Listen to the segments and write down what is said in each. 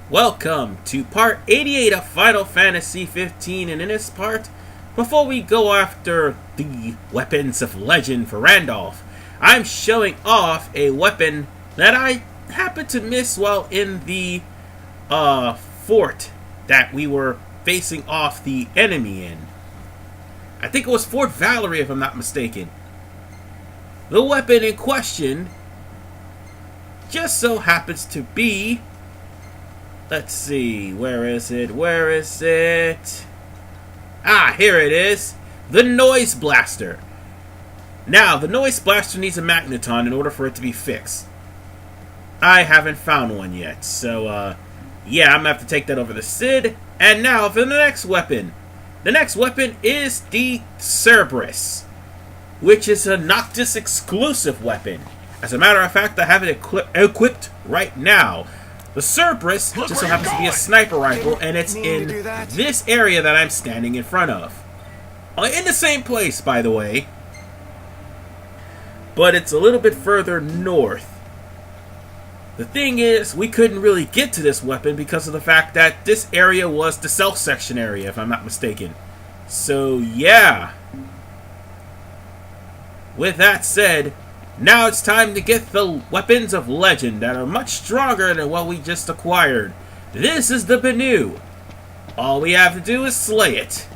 Welcome to part 88 of Final Fantasy 15, and in this part, before we go after the weapons of legend for Randolph, I'm showing off a weapon that I happened to miss while in the fort that we were facing off the enemy in. I think it was Fort Valerie, if I'm not mistaken. The weapon in question just so happens to be... Let's see, where is it? Ah, here it is. The Noise Blaster. Now, the Noise Blaster needs a magneton in order for it to be fixed. I haven't found one yet, so, yeah, I'm gonna have to take that over to Sid. And now for the next weapon. The next weapon is the Cerberus, which is a Noctis exclusive weapon. As a matter of fact, I have it equipped right now. The Cerberus just so happens to be a sniper rifle, and it's in this area that I'm standing in front of. In the same place, by the way. But it's a little bit further north. The thing is, we couldn't really get to this weapon because of the fact that this area was the South Section area, if I'm not mistaken. So, yeah. With that said, now it's time to get the weapons of legend that are much stronger than what we just acquired. This is the Benu. All we have to do is slay it.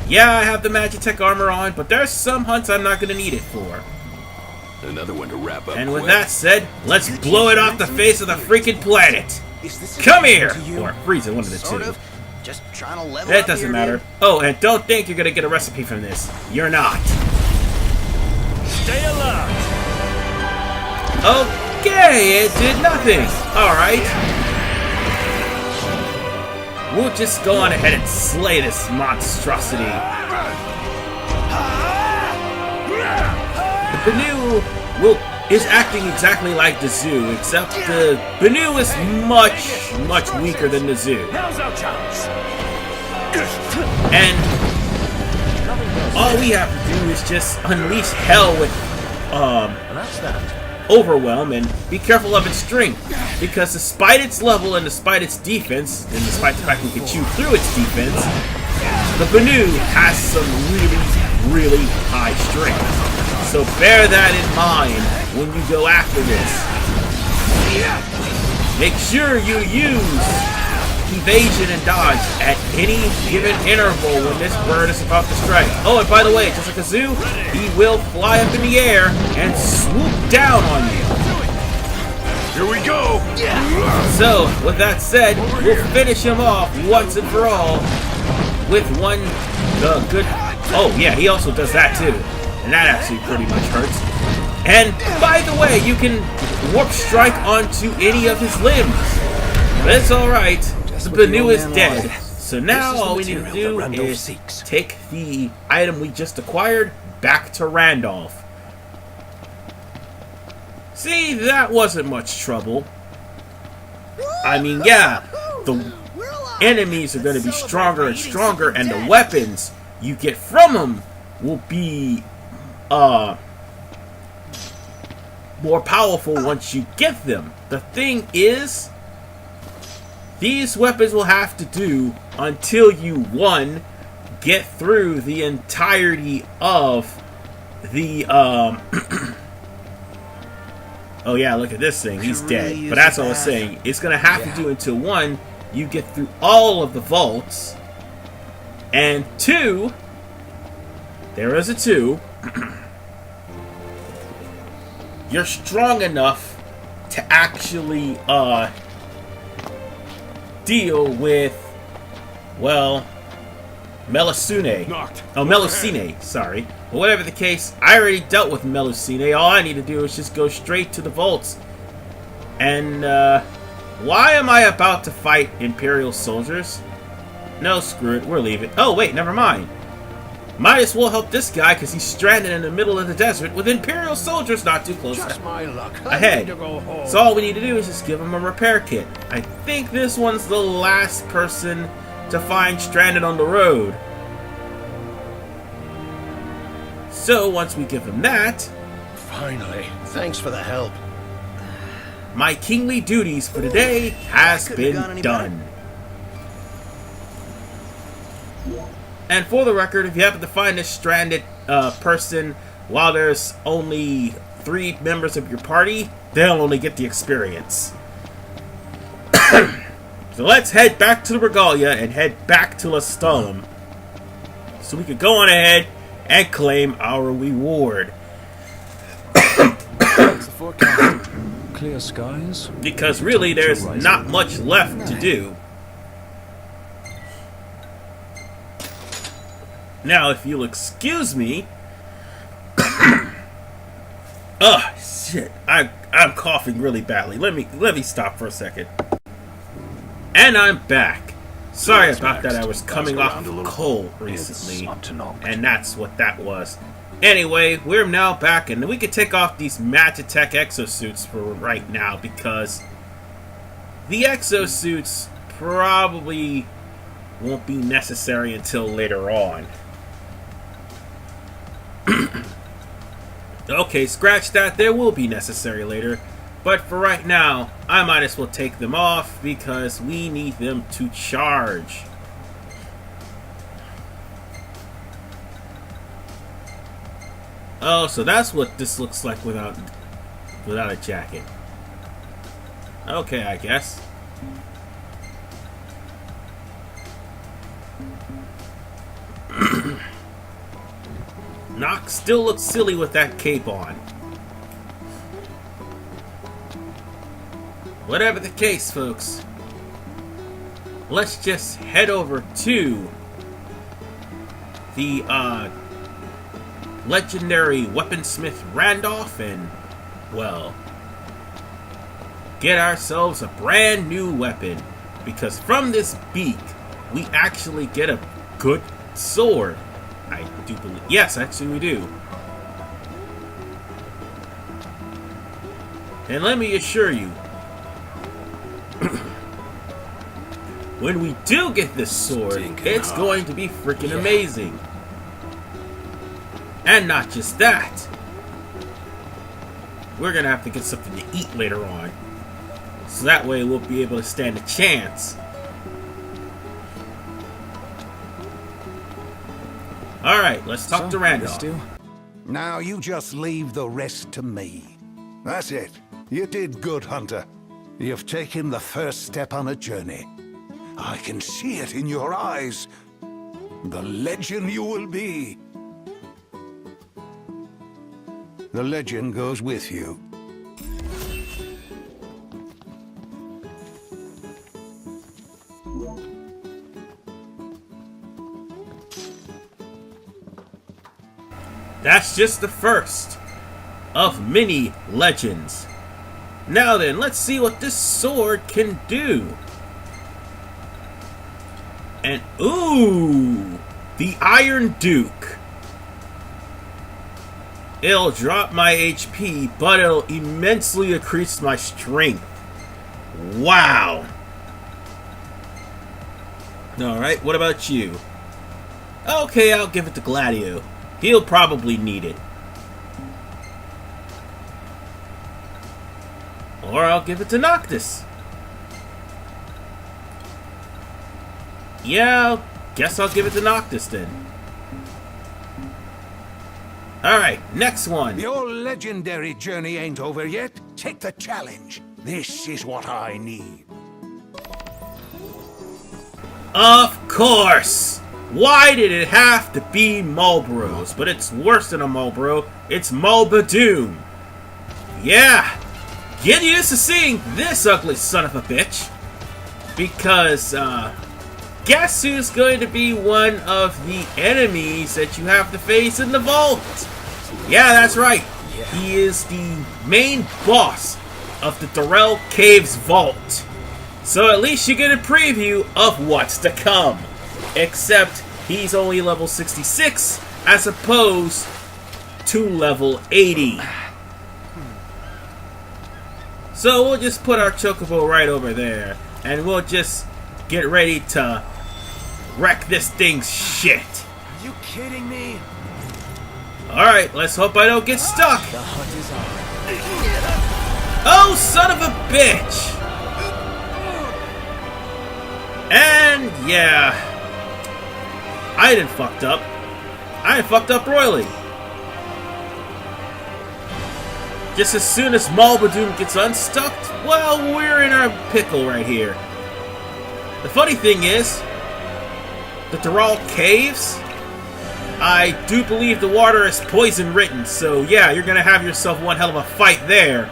Yeah, I have the Magitech armor on, but there's some hunts I'm not going to need it for. Another one to wrap up. And with that said, let's blow it off the face of the freaking planet. Come here! Or Frieza, one of the two. Just trying to level That doesn't matter. Oh, and don't think you're going to get a recipe from this. You're not. Stay alive. Okay, it did nothing. Alright. We'll just go on ahead and slay this monstrosity. The Benu is acting exactly like the zoo, except the Benu is much weaker than the zoo. Now's our chance. And all we have to do is just unleash hell with overwhelm and be careful of its strength, because despite its level and despite its defense, and despite the fact we can chew through its defense, the Benu has some really high strength. So bear that in mind when you go after this. Make sure you use evasion and dodge at any given interval when this bird is about to strike. Oh, and by the way, just like a zoo, he will fly up in the air and swoop down on you. Here we go. So, with that said, we'll finish him off once and for all with one good... Oh, yeah, he also does that too. And that actually pretty much hurts. And, by the way, you can warp strike onto any of his limbs. But it's alright. The Benu is dead. So now all we need to do is take the item we just acquired back to Randolph. See, that wasn't much trouble. I mean, yeah, the enemies are going to be stronger and stronger, and the weapons you get from them will be more powerful once you get them. The thing is, these weapons will have to do until you, one, get through the entirety of the, oh yeah, look at this thing, he's dead. But that's what I was saying. It's going to have to do until, one, you get through all of the vaults, and two, there is a two, you're strong enough to actually, deal with, well, Melusine. Oh, Melusine, sorry. But whatever the case, I already dealt with Melusine. All I need to do is just go straight to the vaults. And, why am I about to fight Imperial soldiers? No, screw it, we're leaving. Oh, wait, never mind. Might as well help this guy because he's stranded in the middle of the desert with Imperial soldiers not too close ahead. So all we need to do is just give him a repair kit. I think this one's the last person to find stranded on the road. So once we give him that... Finally. Thanks for the help. my kingly duties for today has been done. And for the record, if you happen to find this stranded person while there's only 3 members of your party, they'll only get the experience. So let's head back to the Regalia and head back to Lestalem, so we can go on ahead and claim our reward. What's the forecast? Clear skies? Because really, there's not much left to do. Now, if you'll excuse me... Ugh, shit. I'm coughing really badly. Let me stop for a second. And I'm back. Sorry about that. I was coming off a cold recently, and that's what that was. Anyway, we're now back, and we can take off these Magitech exosuits for right now, because the exosuits probably won't be necessary until later on. Okay, scratch that. They will be necessary later. But for right now, I might as well take them off because we need them to charge. Oh, so that's what this looks like without a jacket. Okay, I guess. Noct still looks silly with that cape on. Whatever the case, folks, let's just head over to the legendary weaponsmith Randolph and, well, get ourselves a brand new weapon. Because from this beak, we actually get a good sword. I do believe. Yes, actually we do. And let me assure you, when we do get this sword, it's going to be freaking amazing. And not just that. We're going to have to get something to eat later on. So that way we'll be able to stand a chance. Alright, let's talk to Randolph. Now you just leave the rest to me. That's it. You did good, Hunter. You've taken the first step on a journey. I can see it in your eyes. The legend you will be. The legend goes with you. That's just the first of many legends. Now then, let's see what this sword can do. And ooh, the Iron Duke. It'll drop my HP, but it'll immensely increase my strength. Wow. Alright, what about you? Okay, I'll give it to Gladio. He'll probably need it. Or I'll give it to Noctis. Yeah, guess I'll give it to Noctis then. Alright, next one. Your legendary journey ain't over yet. Take the challenge. This is what I need. Of course! Why did it have to be Marlboros? But it's worse than a Marlboro. It's Mulbadoom. Yeah! Get used to seeing this ugly son of a bitch. Because, guess who's going to be one of the enemies that you have to face in the vault? Yeah, that's right. He is the main boss of the Durrell Caves vault. So at least you get a preview of what's to come. Except he's only level 66 as opposed to level 80. So we'll just put our Chocobo right over there. And we'll just get ready to wreck this thing's shit. Are you kidding me? Alright, let's hope I don't get stuck. The hunt is on. Oh, son of a bitch! And yeah, I done fucked up. I done fucked up royally. Just as soon as Malbadoom gets unstuck, well, we're in a pickle right here. The funny thing is, that they're all caves. I do believe the water is poison written, so yeah, you're gonna have yourself one hell of a fight there.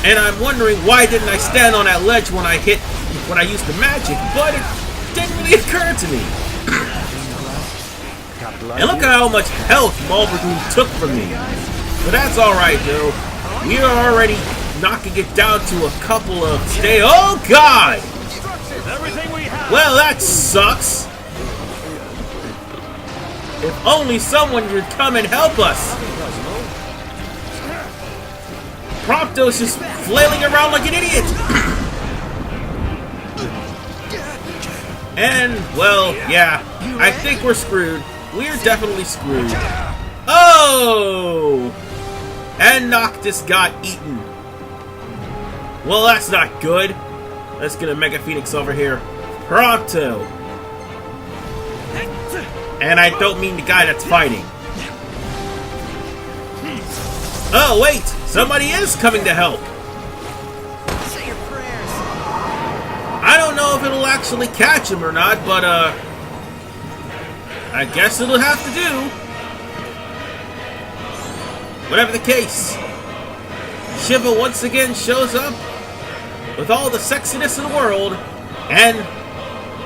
And I'm wondering why didn't I stand on that ledge when I used the magic, but it didn't really occur to me. And look at how much health Malbadoom took from me. But that's alright though. We are already knocking it down to a couple of oh god! Well, that sucks. If only someone would come and help us. Prompto's just flailing around like an idiot. And, well, yeah, I think we're screwed. We're definitely screwed. Oh! And Noctis got eaten. Well, that's not good. Let's get a Mega Phoenix over here. Prompto! And I don't mean the guy that's fighting. Oh, wait! Somebody is coming to help! Say your prayers. I don't know if it'll actually catch him or not, but, I guess it'll have to do. Whatever the case, Shiva once again shows up with all the sexiness in the world, and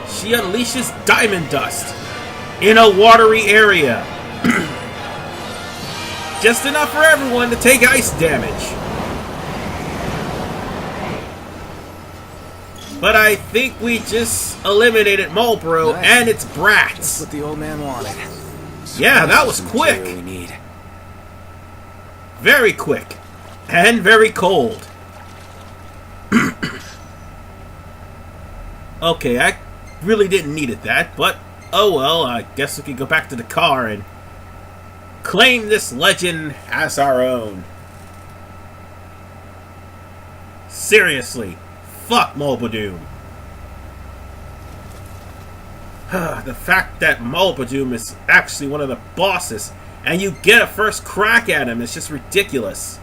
she unleashes diamond dust in a watery area. Just enough for everyone to take ice damage. But I think we just eliminated Marlboro and its brats. That's what the old man wanted. Yeah, that was quick. We need. Very quick. And very cold. Okay, I really didn't need it that, but oh well, I guess we can go back to the car and claim this legend as our own. Seriously, fuck Malbadoom. The fact that Malbadoom is actually one of the bosses and you get a first crack at him is just ridiculous.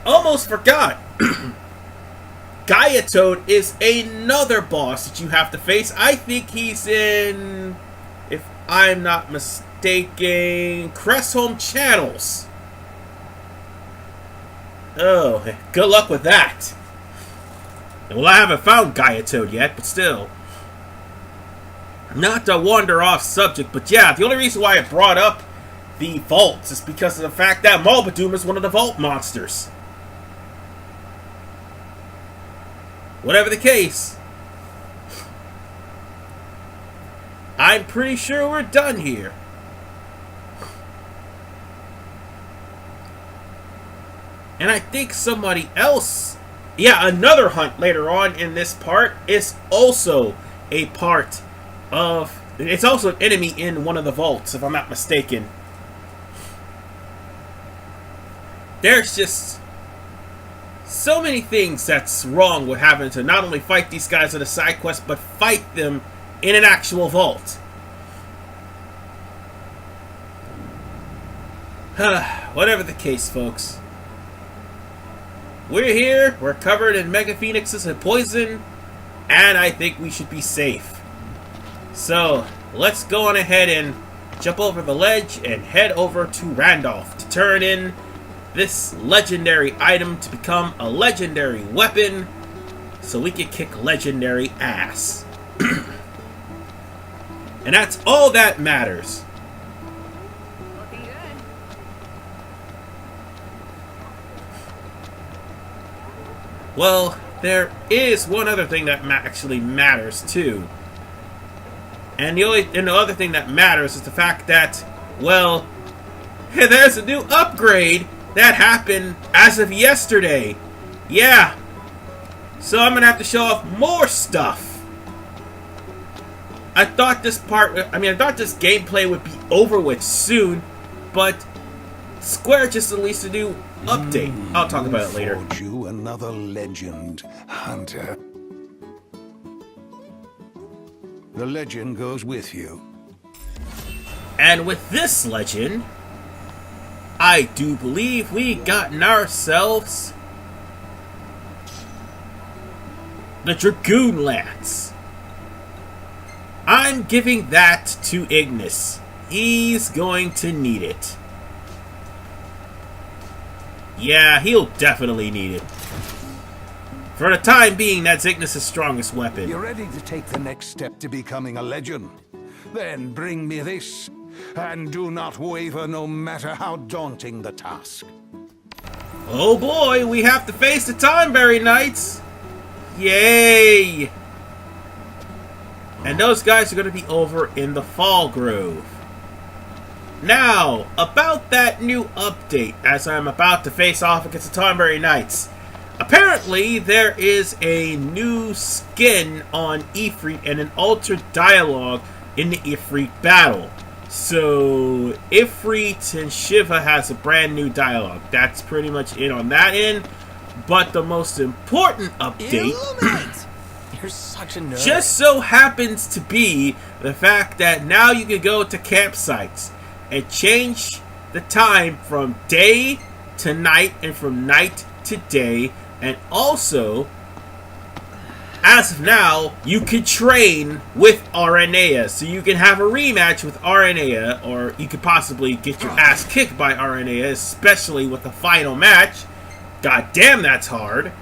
Almost forgot. Gaiatoad is another boss that you have to face. I think he's in, if I'm not mistaken, Crestholm Channels. Oh, good luck with that. Well, I haven't found Gaiatoad yet, but still. Not to wander off subject, but yeah, the only reason why I brought up the vaults is because of the fact that Malbadoom is one of the vault monsters. Whatever the case, I'm pretty sure we're done here. And I think somebody else, yeah, another hunt later on in this part is also a part of, it's also an enemy in one of the vaults, if I'm not mistaken. There's just so many things that's wrong with having to not only fight these guys in a side quest, but fight them in an actual vault. Whatever the case, folks. We're here, we're covered in Mega Phoenixes and poison, and I think we should be safe. So, let's go on ahead and jump over the ledge and head over to Randolph to turn in this legendary item to become a legendary weapon so we can kick legendary ass. And that's all that matters. Looking good. Well, there is one other thing that actually matters too. And the other thing that matters is the fact that, well, there's a new upgrade that happened as of yesterday. Yeah. So I'm going to have to show off more stuff. I thought this gameplay would be over with soon, but Square just released a new update. I'll talk about it later. Forge you another legend, Hunter. The legend goes with you. And with this legend, I do believe we gotten ourselves the Dragoon Lance. I'm giving that to Ignis. He's going to need it. Yeah, he'll definitely need it. For the time being, that's Ignis' strongest weapon. You're ready to take the next step to becoming a legend? Then bring me this, and do not waver no matter how daunting the task. Oh boy, we have to face the Timeberry Knights! Yay! And those guys are going to be over in the Fall Grove. Now, about that new update, as I'm about to face off against the Timeberry Knights. Apparently, there is a new skin on Ifrit and an altered dialogue in the Ifrit battle. So, Ifrit and Shiva has a brand new dialogue. That's pretty much it on that end. But the most important update You're such a nerd. just so happens to be the fact that now you can go to campsites and change the time from day to night and from night to day. And also, as of now, you can train with Aranea. So you can have a rematch with Aranea, or you could possibly get your ass kicked by Aranea, especially with the final match. God damn, that's hard.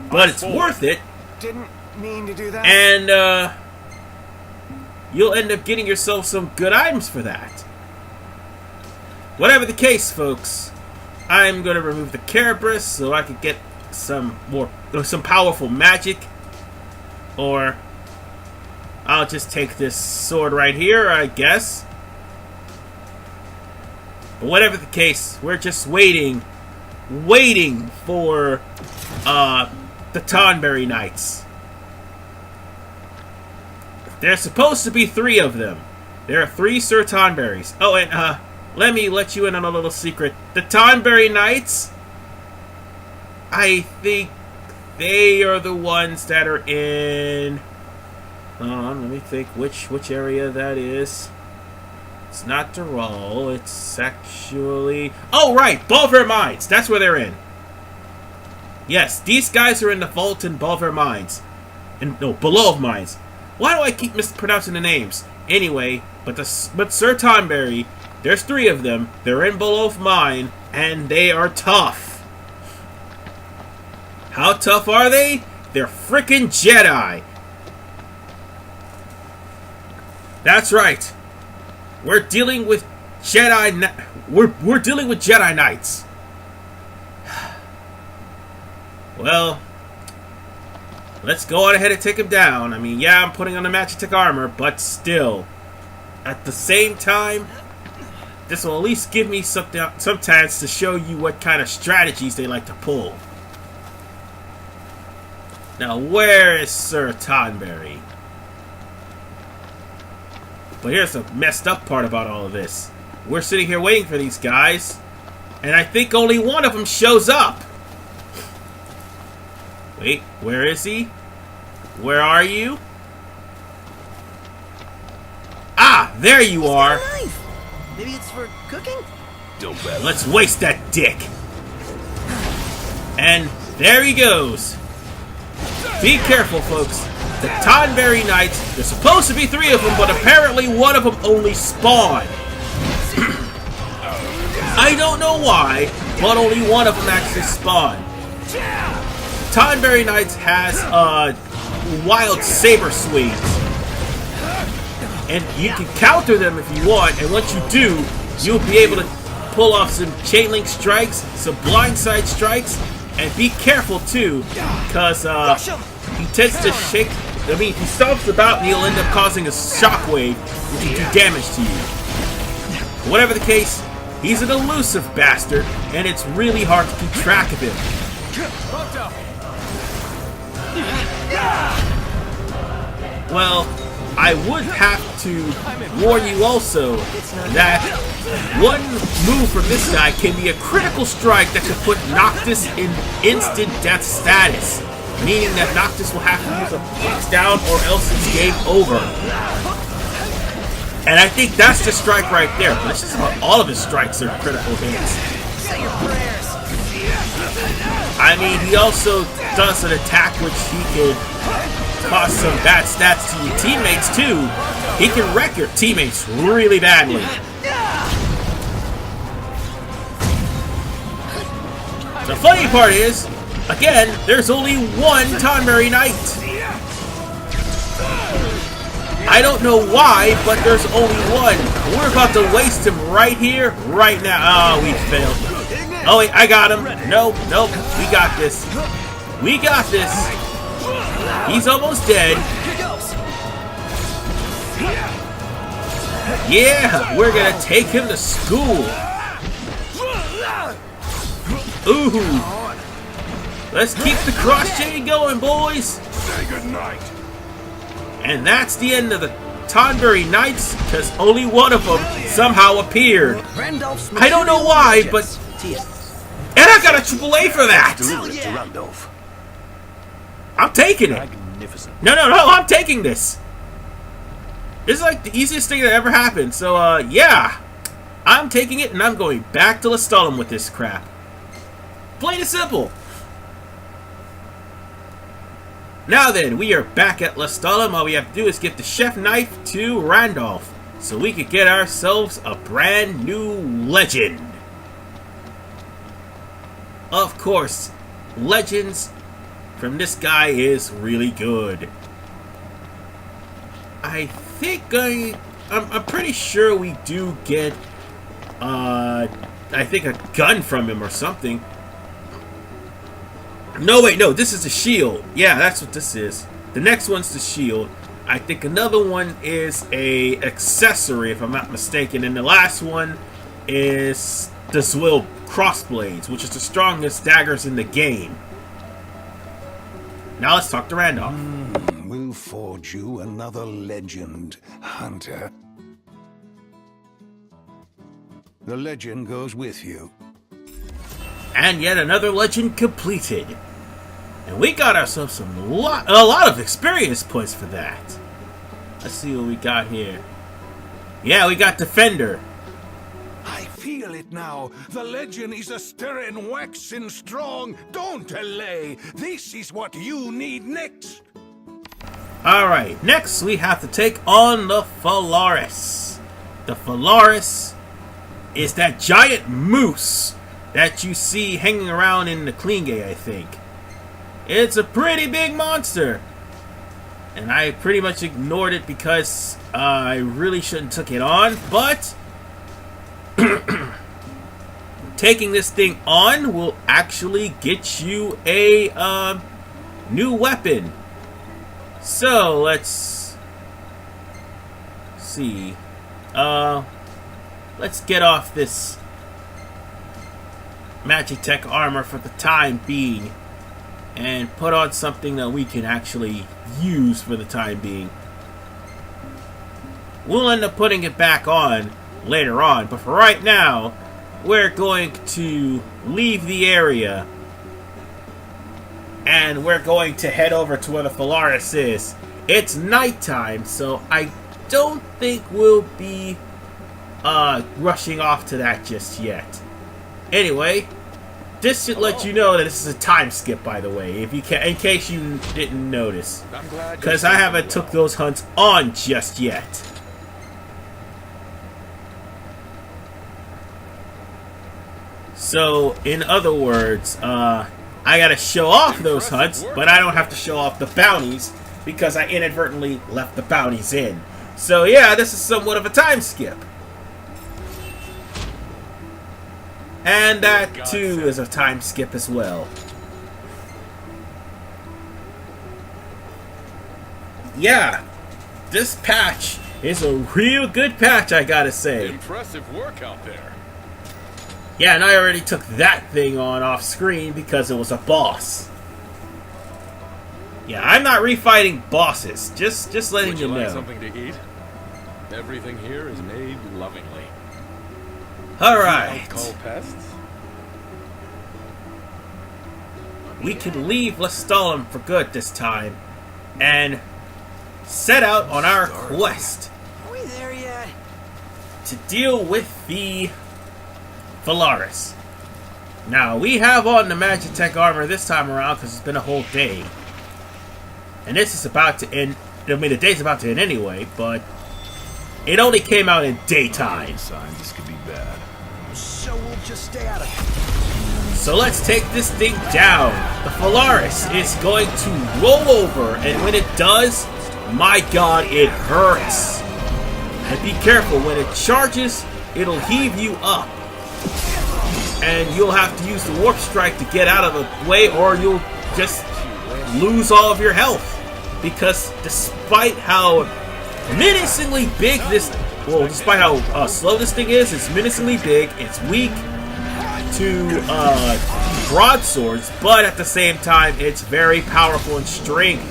But it's worth it. Didn't mean to do that. And, you'll end up getting yourself some good items for that. Whatever the case, folks, I'm going to remove the Kerberos so I can get some powerful magic. Or I'll just take this sword right here, I guess. But whatever the case, we're just waiting for the Tonberry Knights. There's supposed to be 3 of them. There are 3 Sir Tonberries. Oh, and let me let you in on a little secret. The Tonberry Knights, I think they are the ones that are in... Hold on, let me think which area that is. It's not Dural, it's actually... Oh, right! Bulver Mines! That's where they're in. Yes, these guys are in the vault in Bulver Mines. No, below Mines. Why do I keep mispronouncing the names? Anyway, but Sir Tonberry, there's 3 of them. They're in Below Mine, and they are tough. How tough are they? They're frickin' Jedi. That's right. We're dealing with Jedi. We're dealing with Jedi Knights. Well, let's go on ahead and take him down. I mean, yeah, I'm putting on the Magitek armor, but still, at the same time, this will at least give me some chance to show you what kind of strategies they like to pull. Now, where is Sir Tonberry? But here's the messed up part about all of this. We're sitting here waiting for these guys, and I think only one of them shows up. Wait, where is he? Where are you? Ah, there you are. Knife. Maybe it's for cooking? Don't bet. Let's waste that dick. And there he goes. Be careful, folks. The Tonberry Knights, there's supposed to be 3 of them, but apparently one of them only spawned. I don't know why, but only one of them actually spawned. Tonberry Knights has wild saber swings, and you can counter them if you want, and once you do, you'll be able to pull off some chain link strikes, some blindside strikes, and be careful too, because he tends to shake. I mean, he stomps about and he'll end up causing a shockwave, which will do damage to you. Whatever the case, he's an elusive bastard, and it's really hard to keep track of him. well, I would have to warn you also that one move from this guy can be a critical strike that could put Noctis in instant death status, meaning that Noctis will have to use a box down or else it's game over. And I think that's the strike right there. But it's just about all of his strikes are critical hits. Say your prayers. I mean, he also does an attack which he could cause some bad stats to your teammates too. He can wreck your teammates really badly. The funny part is, again, there's only one Tonberry Knight. I don't know why, but there's only one. We're about to waste him right here, right now. Oh, we failed. Oh wait, I got him. Nope, nope. We got this. We got this. He's almost dead. Yeah, we're gonna take him to school. Ooh. Let's keep the cross chain going, boys. Say goodnight. And that's the end of the Tonberry Knights, because only one of them somehow appeared. Randolph's I don't know why, but... And I got a AAA for that! Deliver it to Randolph. I'm taking it. Magnificent. No, I'm taking this. This is like the easiest thing that ever happened. So, yeah. I'm taking it, and I'm going back to Lestalem with this crap. Plain and simple. Now then, we are back at Lestalem. All we have to do is get the chef knife to Randolph, so we could get ourselves a brand new legend. Of course, legends from this guy is really good. I think I'm pretty sure we do get I think a gun from him or something. No, wait, no, this is the shield. Yeah, that's what this is. The next one's the shield. I think another one is a accessory, if I'm not mistaken. And the last one is the Zwill crossblades, which is the strongest daggers in the game. Now let's talk to Randolph. We'll forge you another legend, Hunter. The legend goes with you. And yet another legend completed. And we got ourselves a lot of experience points for that. Let's see what we got here. Yeah, we got Defender. I feel it now. The legend is a stirring, waxing strong. Don't delay. This is what you need next. Alright, next we have to take on the Phalaris. The Phalaris is that giant moose that you see hanging around in the Klingay, I think. It's a pretty big monster. And I pretty much ignored it because I really shouldn't took it on, but taking this thing on will actually get you a new weapon. So let's see. Let's get off this Magitech armor for the time being and put on something that we can actually use for the time being. We'll end up putting it back on later on, but for right now, we're going to leave the area and we're going to head over to where the Phalaris is. It's nighttime, so I don't think we'll be rushing off to that just yet. Anyway, this should let you know that this is a time skip, by the way, if you can, in case you didn't notice, because I haven't took those hunts on just yet. So, in other words, I gotta show off those hunts, but I don't have to show off the bounties because I inadvertently left the bounties in. So yeah, this is somewhat of a time skip. And that too is a time skip as well. Yeah, this patch is a real good patch, I gotta say. Impressive work out there. Yeah, and I already took that thing on off screen because it was a boss. Yeah, I'm not refighting bosses. Just letting Would you you know. like something to eat? Everything here is made lovingly. Alright. Call pests? We can leave Lestalem for good this time. And set out on our quest Are we there yet? to deal with the Valaris. Now, we have on the Magitech armor this time around because it's been a whole day. And this is about to end. I mean, the day's about to end anyway, but it only came out in daytime. Signs this could be bad. So we'll just stay out of it. So let's take this thing down. The Valaris is going to roll over, and when it does, my god, it hurts. And be careful, when it charges, it'll heave you up. And you'll have to use the Warp Strike to get out of the way, or you'll just lose all of your health. Because despite how menacingly big this... Well, despite how slow this thing is, it's menacingly big, it's weak to broadswords, but at the same time, it's very powerful in strength.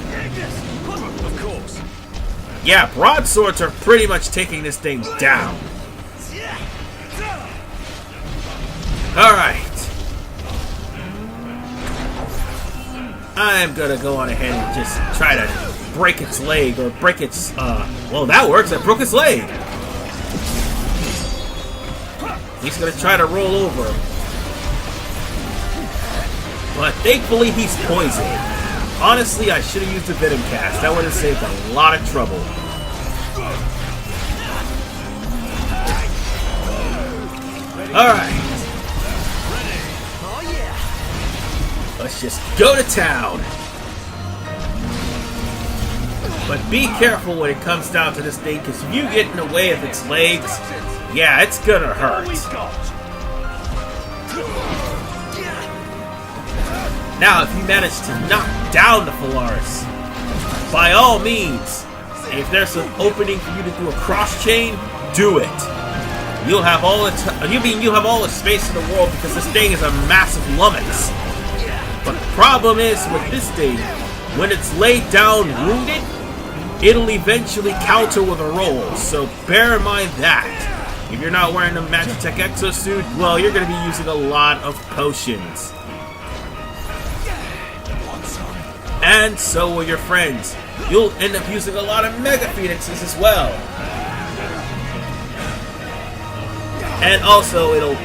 Of course. Yeah, broadswords are pretty much taking this thing down. Alright. I'm gonna go on ahead and just try to break its leg, or break its, well, that works, I broke its leg. He's gonna try to roll over. But thankfully, he's poisoned. Honestly, I should have used the Venom Cast. That would have saved a lot of trouble. Alright. Let's just go to town. But be careful when it comes down to this thing, because if you get in the way of its legs, yeah, it's gonna hurt. Now, if you manage to knock down the Valaris, by all means, if there's an opening for you to do a cross chain, do it. You'll have all the space in the world, because this thing is a massive lummox. But the problem is with this thing, when it's laid down wounded, it'll eventually counter with a roll. So bear in mind that. If you're not wearing the Magitech exosuit, well, you're going to be using a lot of potions. And so will your friends. You'll end up using a lot of Mega Phoenixes as well. And also, it'll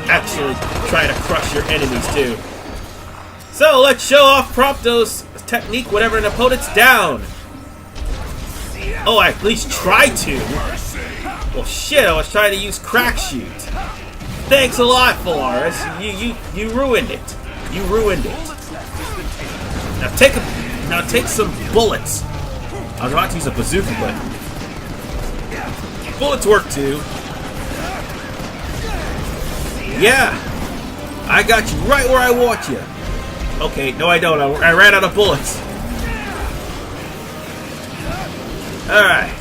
actually try to crush your enemies too. So let's show off Prompto's technique whenever an opponent's down. Oh, I at least try to. Well, shit, I was trying to use Crack Shoot. Thanks a lot, Valaris. You ruined it. You ruined it. Now take some bullets. I was about to use a bazooka, but bullets work too. Yeah, I got you right where I want you. Okay, no I don't. I ran out of bullets. Alright.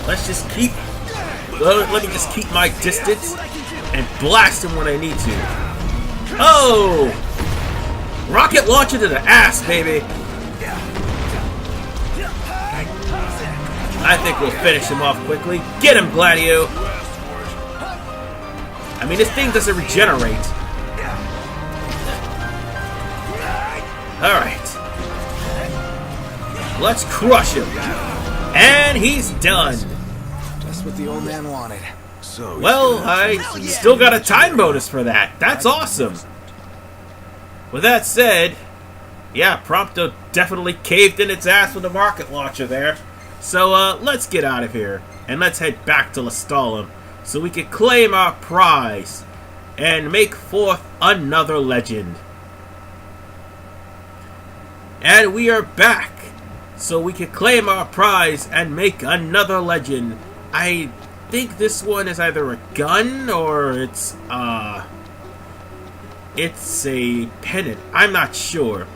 Let's just keep... Let me just keep my distance and blast him when I need to. Oh! Rocket launcher to the ass, baby! I think we'll finish him off quickly. Get him, Gladio! I mean, this thing doesn't regenerate. Alright. Let's crush him. And he's done. Just what the old man wanted. So Well, I still got a time bonus for that. That's awesome. With that said, yeah, Prompto definitely caved in its ass with the rocket launcher there. So, let's get out of here. And let's head back to Lestalem so we can claim our prize and make forth another legend. And we are back so we can claim our prize and make another legend. I think this one is either a gun or it's a pennant. I'm not sure.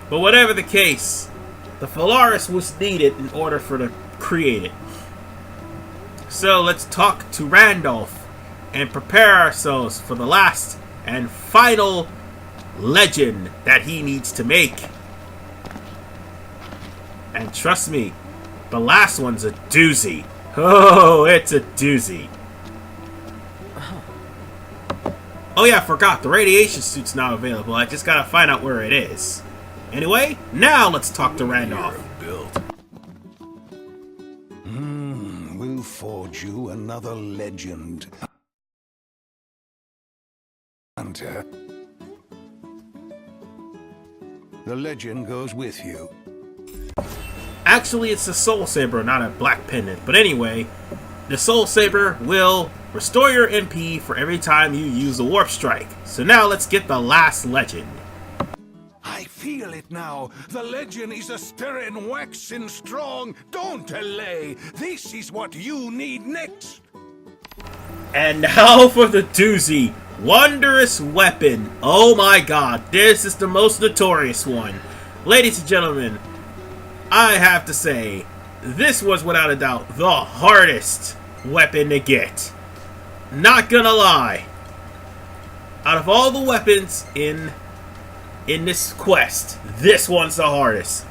But whatever the case, the Valaris was needed in order for to create it. So let's talk to Randolph and prepare ourselves for the last and final legend that he needs to make. And trust me, the last one's a doozy. Oh, it's a doozy. Oh yeah, I forgot. The radiation suit's now available. I just gotta find out where it is. Anyway, now let's talk to Randolph. We'll forge you another legend, Hunter. The legend goes with you. Actually, it's the Soul Saber, not a black pendant. But anyway, the Soul Saber will restore your MP for every time you use a Warp Strike. So now let's get the last legend. I feel it now. The legend is a stirring, waxing strong. Don't delay. This is what you need next. And now for the doozy. Wondrous Weapon. Oh my god, this is the most notorious one. Ladies and gentlemen, I have to say, this was without a doubt the hardest weapon to get. Not gonna lie. Out of all the weapons in this quest, this one's the hardest.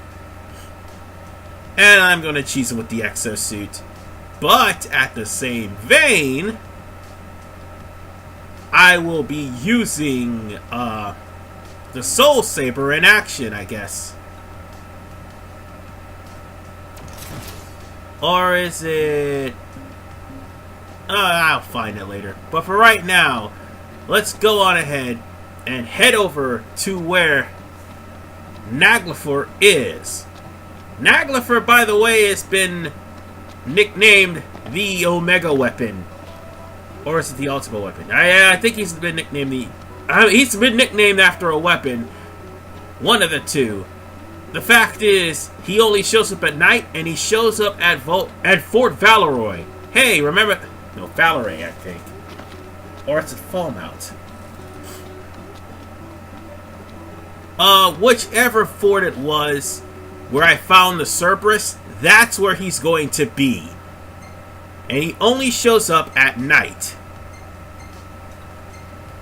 And I'm gonna cheese it with the exosuit. But at the same vein, I will be using the Soul Saber in action, I guess. Or is it... I'll find it later. But for right now, let's go on ahead and head over to where Naglfar is. Naglfar, by the way, has been nicknamed the Omega Weapon. Or is it the Ultimate Weapon? I think he's been nicknamed he's been nicknamed after a weapon. One of the two. The fact is, he only shows up at night, and he shows up at Fort Valeroy. Hey, remember... No, Valeray, I think. Or it's at Falmouth. Whichever fort it was, where I found the Cerberus, that's where he's going to be. And he only shows up at night.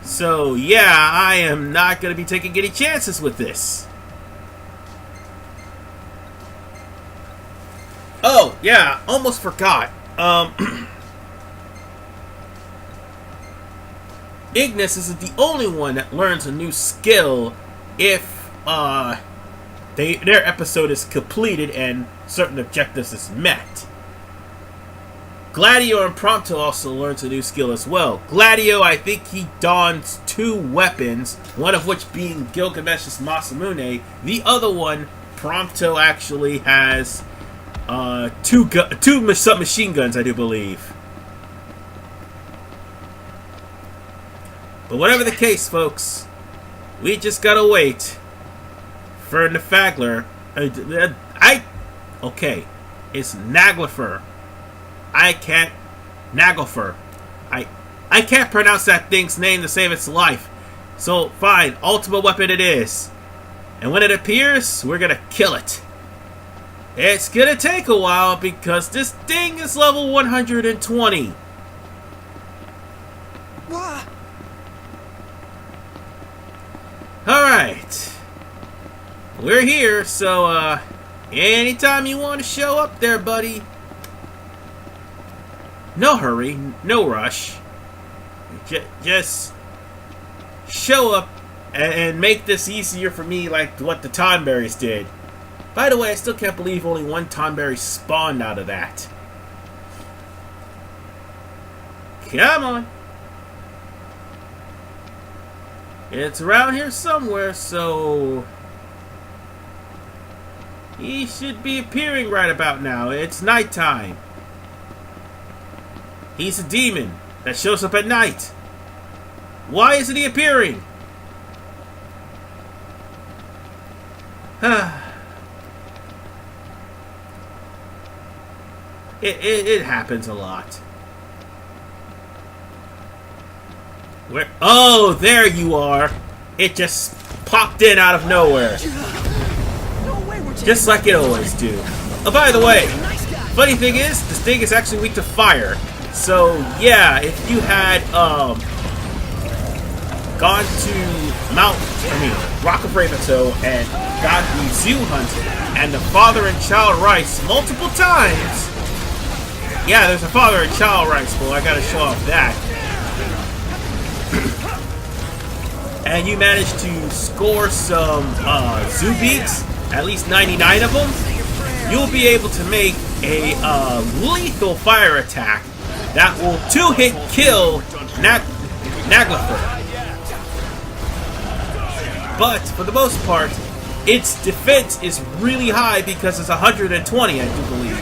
So, yeah, I am not going to be taking any chances with this. Oh, yeah, almost forgot. Ignis isn't the only one that learns a new skill if their episode is completed and certain objectives is met. Gladio and Prompto also learns a new skill as well. Gladio, I think he dons 2 weapons, one of which being Gilgamesh's Masamune. The other one, Prompto, actually has two submachine guns, I do believe. But whatever the case, folks, we just gotta wait for Nafagler. Okay, it's Naglfar. Naglfar. I can't pronounce that thing's name to save its life. So fine, Ultimate Weapon it is. And when it appears, we're gonna kill it. It's gonna take a while because this thing is level 120. What? Alright. We're here, so anytime you want to show up there, buddy. No hurry, no rush. Just show up and make this easier for me like what the Tonberries did. By the way, I still can't believe only one Tonberry spawned out of that. Come on. It's around here somewhere, so... he should be appearing right about now. It's nighttime. He's a demon that shows up at night. Why isn't he appearing? It happens a lot. Where? Oh, there you are. It just popped in out of nowhere. Just like it always do. Oh, by the way, funny thing is, this thing is actually weak to fire. So, yeah, if you had, gone to Rock of Raventoe and got the zoo hunted and the father and child rice multiple times. Yeah, there's a father and child rice bowl. I gotta show off that. And you managed to score some zoo beats, at least 99 of them. You'll be able to make a lethal fire attack that will 2-hit kill Nagliford. But for the most part, its defense is really high because it's 120, I do believe.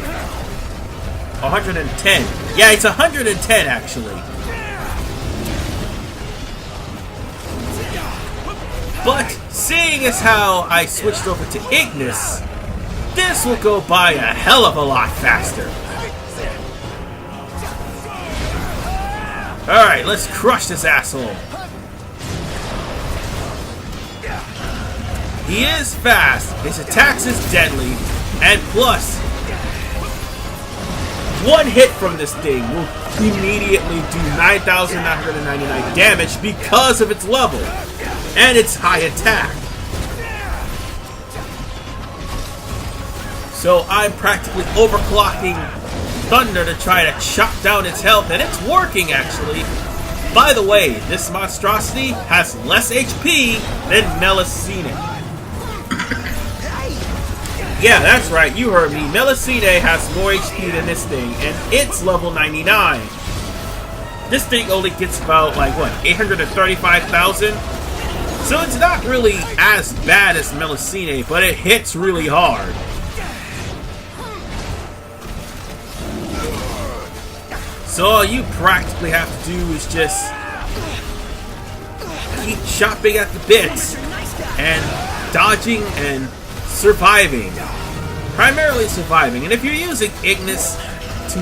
110. Yeah, it's 110 actually. But seeing as how I switched over to Ignis, this will go by a hell of a lot faster. Alright, let's crush this asshole. He is fast, his attacks is deadly, and plus, one hit from this thing will immediately do 9,999 damage because of its level and its high attack. So I'm practically overclocking Thunder to try to chop down its health, and it's working actually. By the way, this monstrosity has less HP than Melusine. Yeah, that's right, you heard me. Melusine has more HP than this thing, and it's level 99. This thing only gets about, like, what, 835,000? So it's not really as bad as Melusine, but it hits really hard. So all you practically have to do is just keep chopping at the bits and dodging and surviving. Primarily surviving. And if you're using Ignis to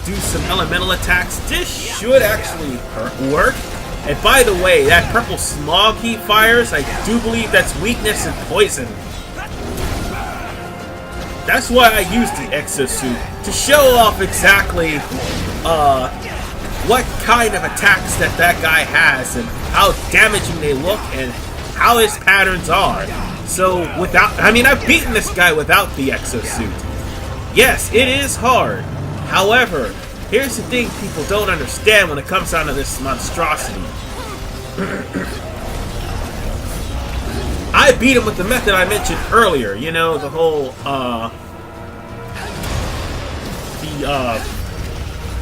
do some elemental attacks, this should actually work. And by the way, that purple smog he fires, I do believe that's weakness and poison. That's why I used the exosuit, to show off exactly what kind of attacks that guy has and how damaging they look and how his patterns are. So without, I mean, I've beaten this guy without the exosuit. Yes, it is hard. However, here's the thing people don't understand when it comes down to this monstrosity. I beat him with the method I mentioned earlier. You know, the whole,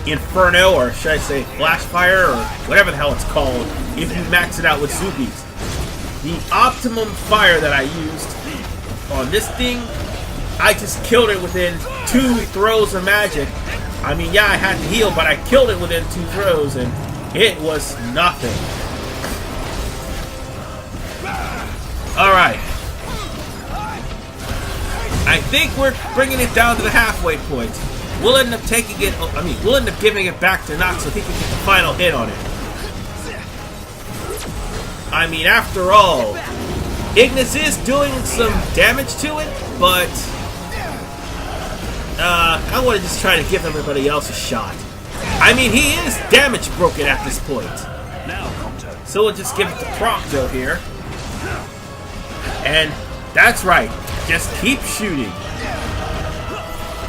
Inferno, or should I say Flash Fire, or whatever the hell it's called, if you max it out with Zubies. The optimum fire that I used on this thing, I just killed it within 2 throws of magic. I mean, yeah, I had to heal, but I killed it within 2 throws, and it was nothing. Alright. I think we're bringing it down to the halfway point. We'll end up taking it, we'll end up giving it back to Noct so he can get the final hit on it. I mean, after all, Ignis is doing some damage to it, but I want to just try to give everybody else a shot. I mean, he is damage broken at this point. So we'll just give it to Prompto here. And that's right, just keep shooting.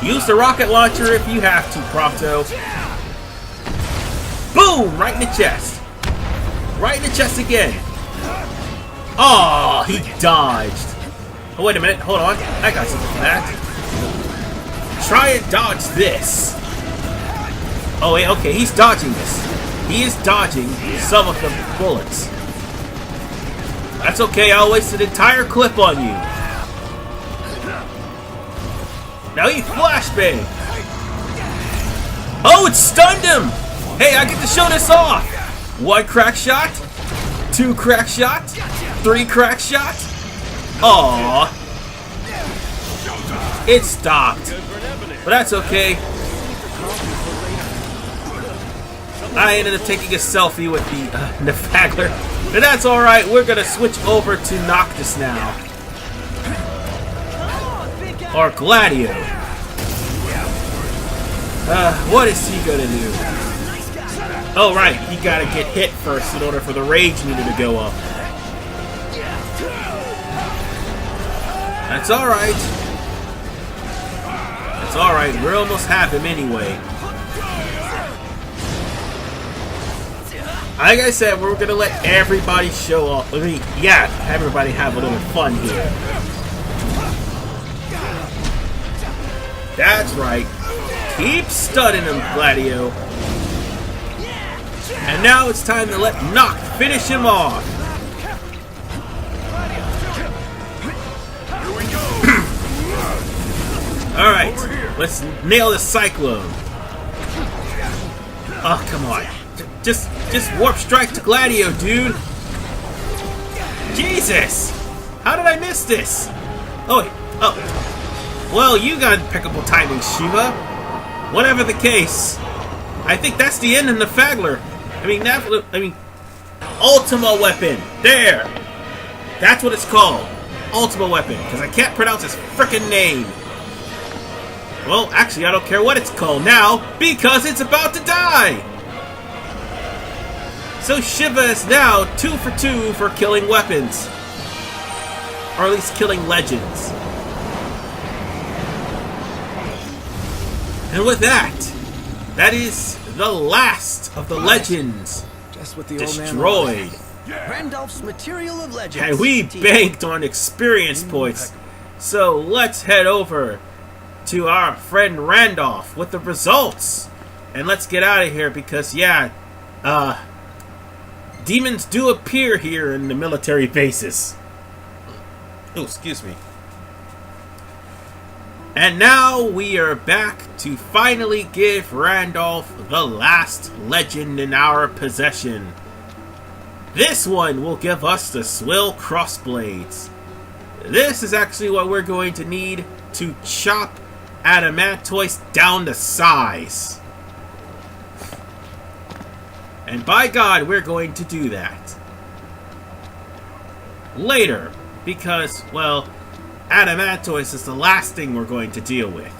Use the rocket launcher if you have to, Prompto. Boom! Right in the chest. Right in the chest again. Oh, he dodged. Oh, wait a minute. Hold on. I got something for that. Try and dodge this. Oh, wait. Okay, he's dodging this. He is dodging some of the bullets. That's okay. I'll waste an entire clip on you. Now he flashbang. Oh, it stunned him. Hey, I get to show this off. 1 crack shot. 2 crack shot. 3 crack shot. Aww. It stopped. But that's okay. I ended up taking a selfie with the Nefagler. But that's alright. We're going to switch over to Noctis now. Or Gladio. What is he gonna do? Oh, right, he gotta get hit first in order for the rage meter to go up. That's alright. That's alright, we almost have him anyway. Like I said, we're gonna let everybody show off. I mean, yeah, everybody have a little fun here. That's right. Keep stunning him, Gladio. And now it's time to let Noct finish him off. Alright, let's nail the Cyclone. Oh, come on. Just warp strike to Gladio, dude. Jesus! How did I miss this? Oh, wait. Oh. Well, you got impeccable timing, Shiva. Whatever the case, I think that's the end of the Fagler. I mean, Ultima Weapon. There. That's what it's called. Ultima Weapon. Because I can't pronounce his frickin' name. Well, actually, I don't care what it's called now, because it's about to die! So Shiva is now 2 for 2 for killing weapons. Or at least killing legends. And with that, that is the last of the legends Just what the destroyed. Old man Randolph's material of legends. And we banked on experience points. So let's head over to our friend Randolph with the results. And let's get out of here because, yeah, demons do appear here in the military bases. Oh, excuse me. And now we are back to finally give Randolph the last legend in our possession. This one will give us the Swill Crossblades. This is actually what we're going to need to chop Adamantoise down to size. And by God, we're going to do that. Later, because, well, Adamantoise is the last thing we're going to deal with.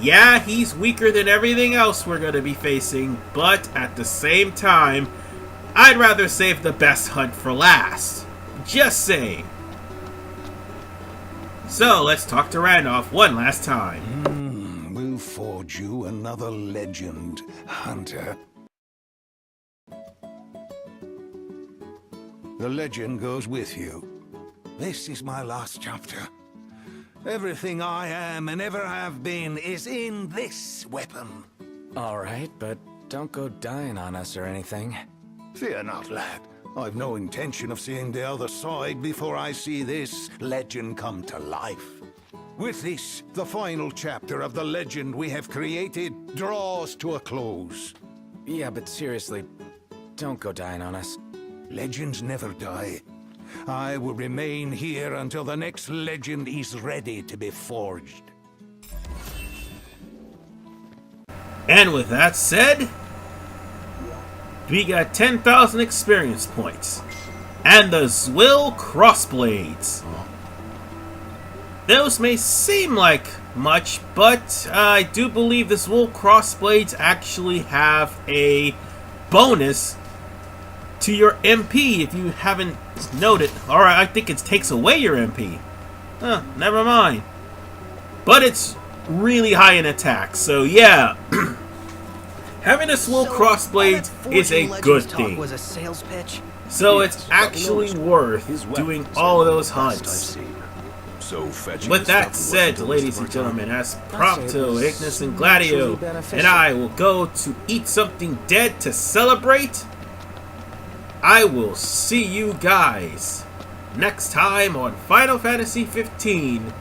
Yeah, he's weaker than everything else we're going to be facing, but at the same time, I'd rather save the best hunt for last. Just saying. So, let's talk to Randolph one last time. We'll forge you another legend, Hunter. The legend goes with you. This is my last chapter. Everything I am and ever have been is in this weapon. Alright, but don't go dying on us or anything. Fear not, lad. I've no intention of seeing the other side before I see this legend come to life. With this, the final chapter of the legend we have created draws to a close. Yeah, but seriously, don't go dying on us. Legends never die. I will remain here until the next legend is ready to be forged. And with that said, we got 10,000 experience points. And the Swill Crossblades. Those may seem like much, but I do believe the Swill Crossblades actually have a bonus to your MP if you haven't noted. Or I think it takes away your MP. Huh, never mind. But it's really high in attack, so yeah. Having a Swill Crossblades is a good thing. Was a sales pitch? So it's actually worth doing all of those hunts. With that said, ladies and gentlemen, as Prompto, Ignis, and Gladio and I will go to eat something dead to celebrate, I will see you guys next time on Final Fantasy 15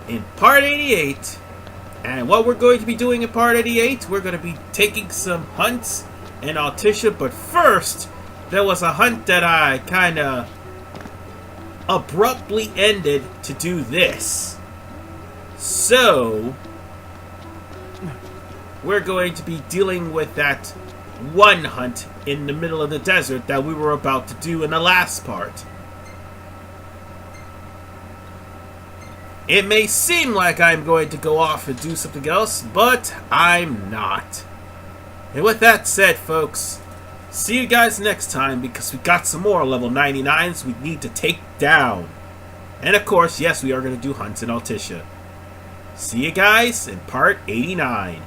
in Part 88. And what we're going to be doing in Part 88, we're going to be taking some hunts in Altissia. But first, there was a hunt that I kind of abruptly ended to do this. So, we're going to be dealing with that one hunt in the middle of the desert that we were about to do in the last part. It may seem like I'm going to go off and do something else, but I'm not. And with that said, folks, see you guys next time, because we got some more level 99s we need to take down. And of course, yes, we are going to do hunts in Altissia. See you guys in part 89.